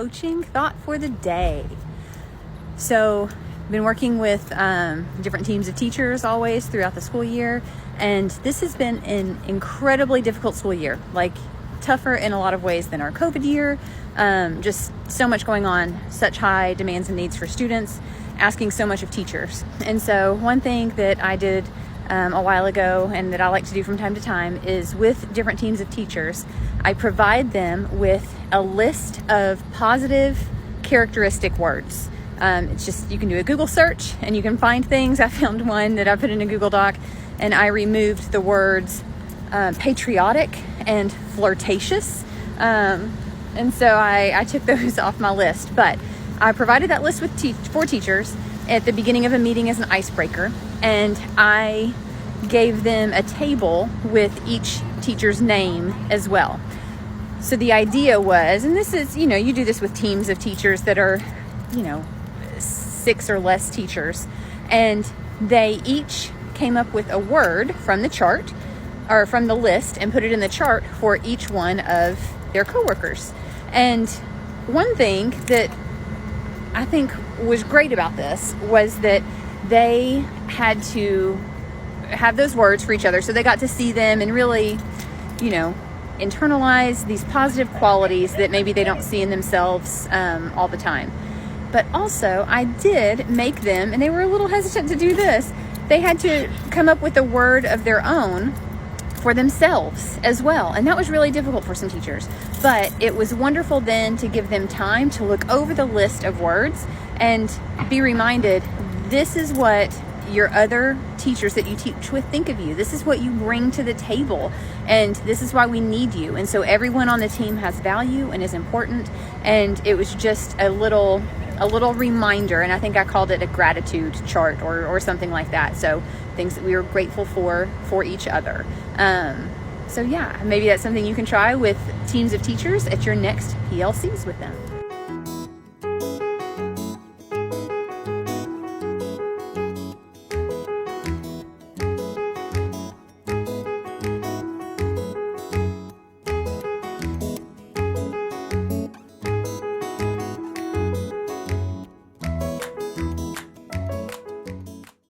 coaching thought for the day. So I've been working with different teams of teachers always throughout the school year, and this has been an incredibly difficult school year, like tougher in a lot of ways than our COVID year. Just so much going on, such high demands and needs for students, asking so much of teachers. And so one thing that I did a while ago and that I like to do from time to time is with different teams of teachers, I provide them with a list of positive characteristic words. It's just, you can do a Google search and you can find things. I found one that I put in a Google Doc, and I removed the words patriotic and flirtatious. And so I took those off my list, but I provided that list for teachers at the beginning of a meeting as an icebreaker, and I gave them a table with each teacher's name as well. So the idea was, and this is, you do this with teams of teachers that are, 6 or less teachers, and they each came up with a word from the chart or from the list and put it in the chart for each one of their coworkers. And one thing that I think was great about this was that they had to have those words for each other, so they got to see them and really, internalize these positive qualities that maybe they don't see in themselves all the time. But also, I did make them, and they were a little hesitant to do this, they had to come up with a word of their own for themselves as well. And that was really difficult for some teachers. But it was wonderful then to give them time to look over the list of words and be reminded, this is what your other teachers that you teach with think of you. This is what you bring to the table, and this is why we need you. And so everyone on the team has value and is important. And it was just a little reminder, and I think I called it a gratitude chart or something like that. So things that we were grateful for each other. So yeah, maybe that's something you can try with teams of teachers at your next PLCs with them.